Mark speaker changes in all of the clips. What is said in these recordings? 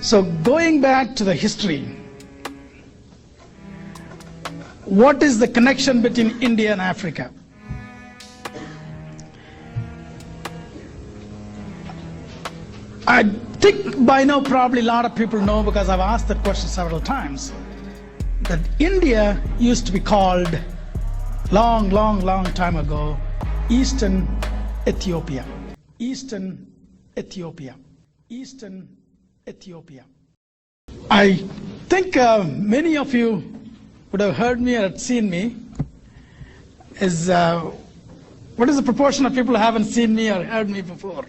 Speaker 1: So going back to the history, what is the connection between India and Africa? I think by now probably a lot of people know, because I've asked that question several times, that India used to be called long time ago Eastern Ethiopia. Eastern Ethiopia. Eastern Ethiopia. I think many of you would have heard me or had seen me. What is the proportion of people who haven't seen me or heard me before?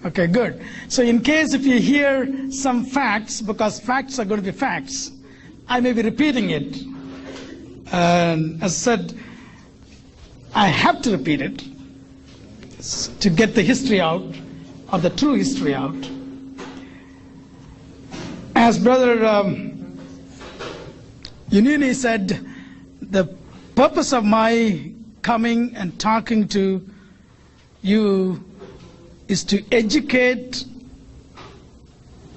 Speaker 1: Okay, good. So in case if you hear some facts, because facts are going to be facts, I may be repeating it. And as I said, I have to repeat it to get the history out, or the true history out. As Brother Unini said, the purpose of my coming and talking to you is to educate.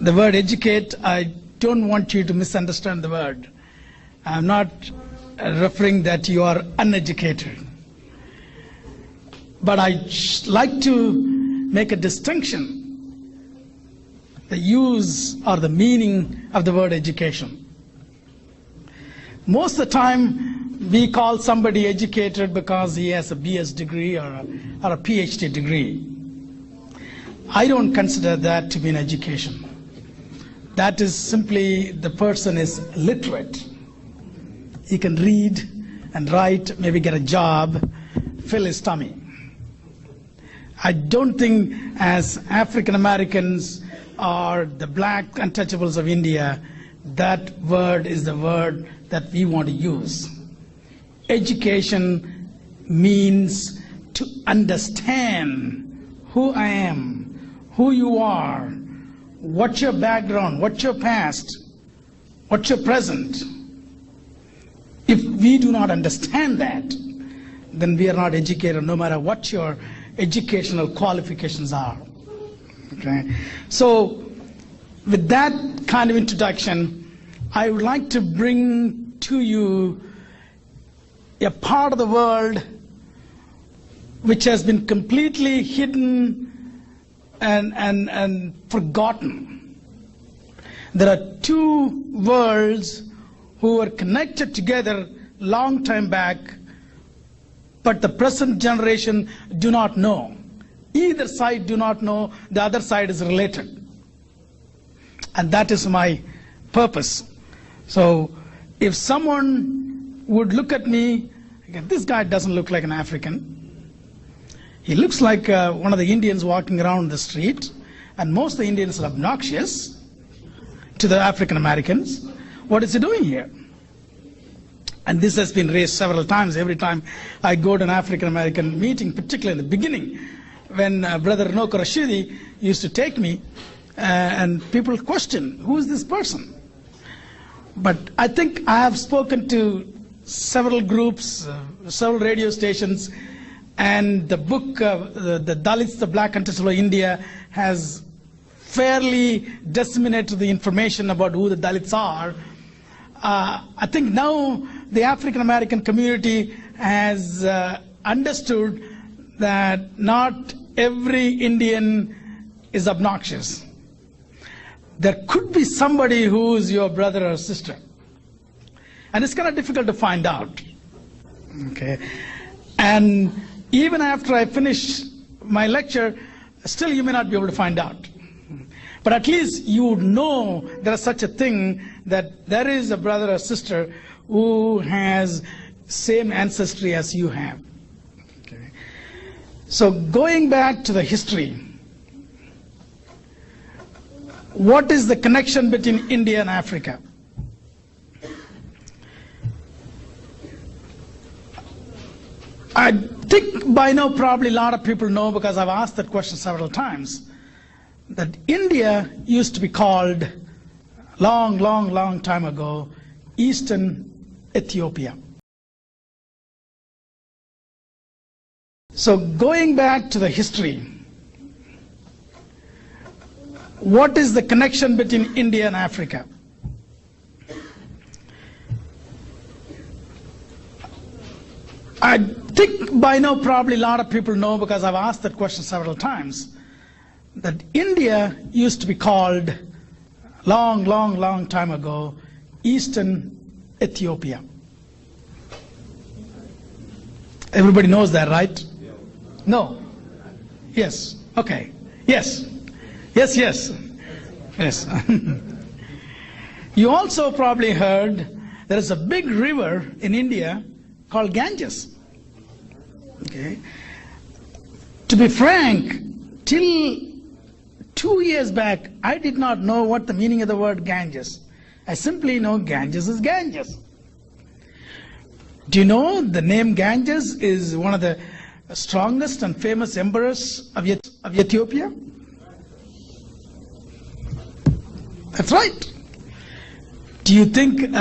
Speaker 1: The word educate, I don't want you to misunderstand the word. I'm not referring that you are uneducated. But I like to make a distinction, the use or the meaning of the word education. Most of the time, we call somebody educated because he has a BS degree or a PhD degree. I don't consider that to be an education. That is simply the person is literate. He can read and write, maybe get a job, fill his tummy. I don't think as African Americans or the black untouchables of India, that word is the word that we want to use. Education means to understand who I am, who you are, what's your background, what's your past, what's your present. If we do not understand that, then we are not educated, no matter what your educational qualifications are. Okay? So with that kind of introduction, I would like to bring to you a part of the world which has been completely hidden and forgotten. There are two worlds who were connected together long time back, but the present generation do not know. Either side do not know the other side is related. And that is my purpose. So if someone would look at me, this guy doesn't look like an African. He looks like one of the Indians walking around the street, and most of the Indians are obnoxious to the African Americans. What is he doing here? And this has been raised several times. Every time I go to an African American meeting, particularly in the beginning, when Brother Noko Rashidi used to take me, and people question, who is this person? But I think I have spoken to several groups, several radio stations, and the book, the Dalits, the Black Untouchable of India, has fairly disseminated the information about who the Dalits are. I think now the African American community has understood that not every Indian is obnoxious. There could be somebody who is your brother or sister. And it's kind of difficult to find out. Okay. And even after I finish my lecture, still you may not be able to find out. But at least you would know there is such a thing, that there is a brother or sister who has same ancestry as you have. Okay. So going back to the history, what is the connection between India and Africa? I think by now probably a lot of people know, because I've asked that question several times, that India used to be called long time ago Eastern Ethiopia. So going back to the history, what is the connection between India and Africa? I think by now probably a lot of people know, because I've asked that question several times, that India used to be called long time ago Eastern Ethiopia. Everybody knows that, right? No? Yes. Okay. Yes. Yes. You also probably heard there is a big river in India called Ganges. Okay. To be frank, till 2 years back, I did not know what the meaning of the word Ganges. I simply know Ganges is Ganges. Do you know the name Ganges is one of the strongest and famous emperors of Ethiopia? That's right. Do you think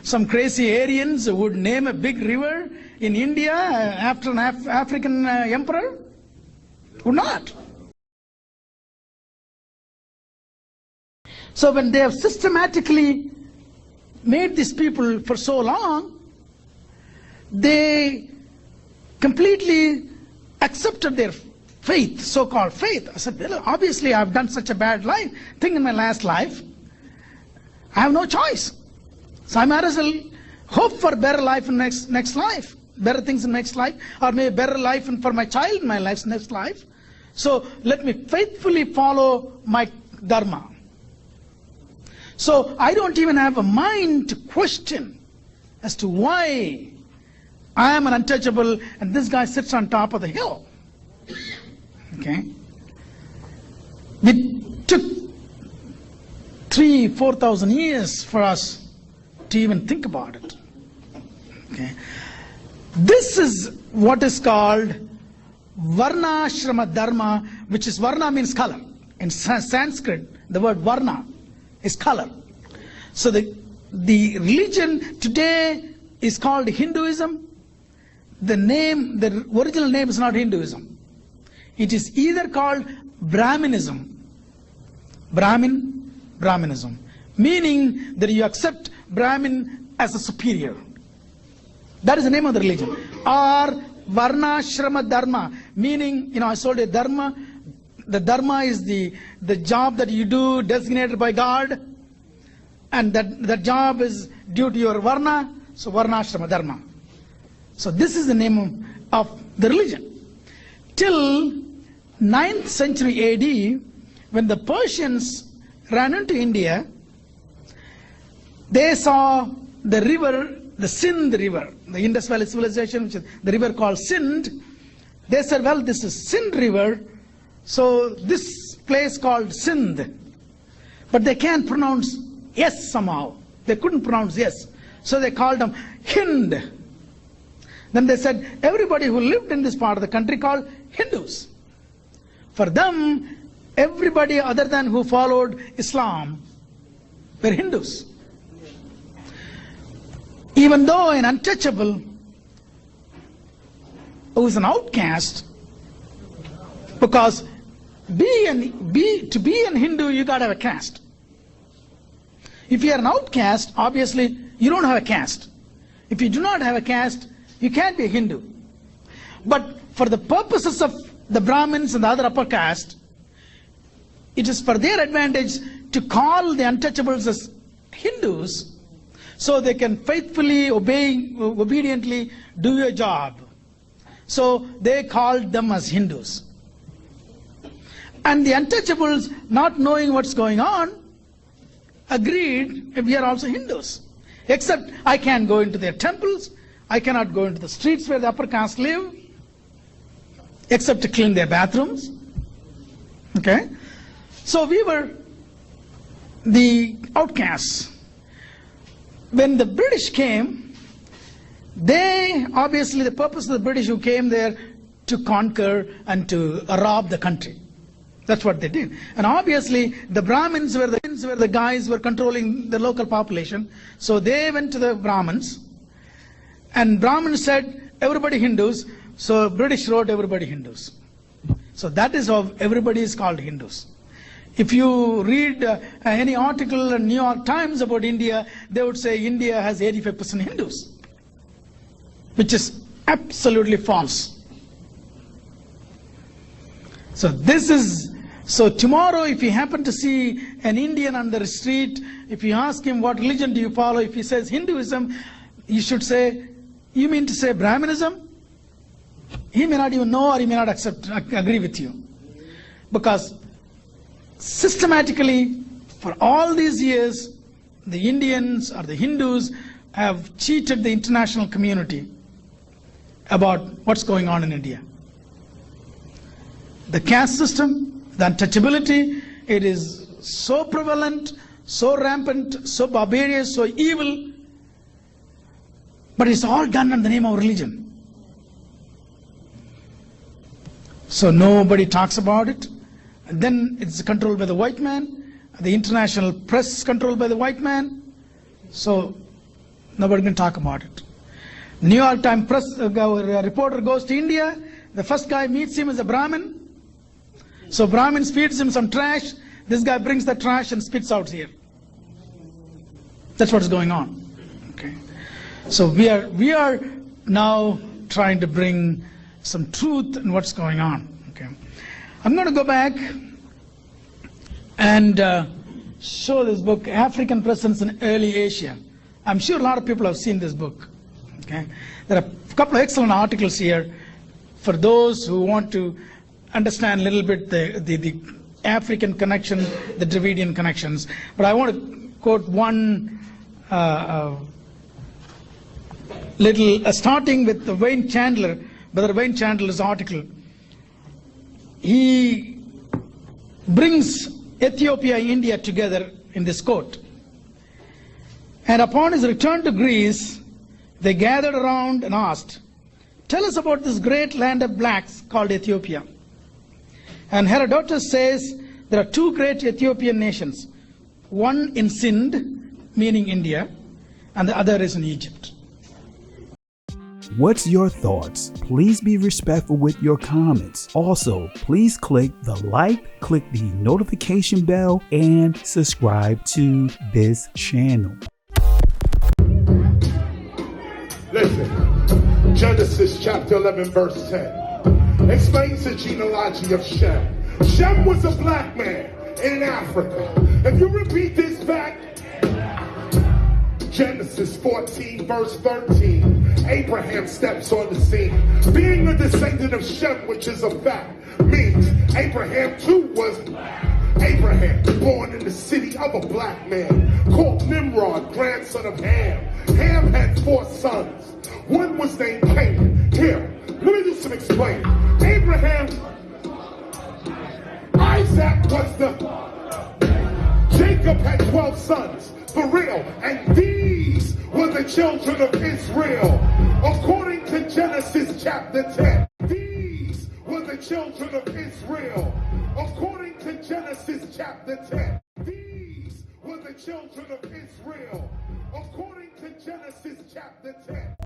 Speaker 1: some crazy Aryans would name a big river in India after an African emperor? Would not. So when they have systematically made these people for so long, they completely accepted their faith, so-called faith. I said, well, obviously I've done such a bad thing in my last life. I have no choice. So I might as well hope for better life in next life, better things in next life, or maybe better life for my child in my next life. So let me faithfully follow my dharma. So I don't even have a mind to question as to why I am an untouchable and this guy sits on top of the hill. Okay? It took 3,000-4,000 years for us to even think about it. Okay? This is what is called Varna Ashrama Dharma, which is Varna means color. In Sanskrit, the word Varna is color. So the religion today is called Hinduism. The original name is not Hinduism. It is either called Brahminism, Brahminism, meaning that you accept Brahmin as a superior. That is the name of the religion. Or Varnashrama Dharma, meaning, I told you Dharma. The Dharma is the job that you do designated by God, and that job is due to your Varna, so Varnashrama Dharma. So this is the name of the religion. Till 9th century AD, when the Persians ran into India, they saw the river, the Sindh river, the Indus Valley civilization, which is the river called Sindh. They said, well, this is Sindh river, so this place called Sindh. But they can't pronounce yes somehow. They couldn't pronounce yes. So they called them Hind. Then they said, everybody who lived in this part of the country called Hindus. For them, everybody other than who followed Islam were Hindus. Even though an untouchable who is an outcast, because to be an Hindu, you got to have a caste. If you are an outcast, obviously you don't have a caste. If you do not have a caste, you can't be a Hindu. But for the purposes of the Brahmins and the other upper caste, it is for their advantage to call the untouchables as Hindus, so they can faithfully, obediently do your job. So they called them as Hindus. And the untouchables, not knowing what's going on, agreed, we are also Hindus. Except I can't go into their temples, I cannot go into the streets where the upper caste live, except to clean their bathrooms. Okay? So we were the outcasts. When the British came, obviously the purpose of the British who came there to conquer and to rob the country. That's what they did. And obviously the Brahmins were the guys who were controlling the local population. So they went to the Brahmins, and Brahmins said, everybody Hindus. So British wrote everybody Hindus. So that is how everybody is called Hindus. If you read any article in New York Times about India, they would say India has 85% Hindus, which is absolutely false. So tomorrow, if you happen to see an Indian on the street, if you ask him what religion do you follow, if he says Hinduism, you should say, you mean to say Brahminism? He may not even know, or he may not agree with you. Because systematically, for all these years, the Indians or the Hindus have cheated the international community about what's going on in India. The caste system, the untouchability, it is so prevalent, so rampant, so barbarous, so evil, but it's all done in the name of religion. So nobody talks about it. And then it's controlled by the white man. The international press is controlled by the white man. So nobody can talk about it. The New York Times press reporter goes to India. The first guy meets him as a Brahmin. So Brahmin feeds him some trash. This guy brings the trash and spits out here. That's what's going on. Okay. So we are now trying to bring some truth in what's going on. Okay. I'm going to go back and show this book, African Presence in Early Asia. I'm sure a lot of people have seen this book. Okay. There are a couple of excellent articles here for those who want to understand a little bit the African connection, the Dravidian connections. But I want to quote one starting with the Wayne Chandler, Brother Wayne Chandler's article. He brings Ethiopia and India together in this quote. And upon his return to Greece, they gathered around and asked, "Tell us about this great land of blacks called Ethiopia." And Herodotus says there are two great Ethiopian nations, one in Sind, meaning India, and the other is in Egypt.
Speaker 2: What's your thoughts? Please be respectful with your comments. Also, please click the like, click the notification bell, and subscribe to this channel.
Speaker 3: Listen, Genesis chapter 11 verse 10 explains the genealogy of Shem. Shem was a black man in Africa. If you repeat this back, Genesis 14 verse 13, Abraham steps on the scene. Being a descendant of Shem, which is a fact, means Abraham too was black. Abraham, born in the city of a black man, called Nimrod, grandson of Ham. Ham had 4 sons. One was named Canaan. Here, let me do some explaining. Abraham, Isaac was Jacob had 12 sons, for real, and these were the children of Israel. According to Genesis chapter 10, these were the children of Israel. According to Genesis chapter 10, these were the children of Israel. According to Genesis chapter 10.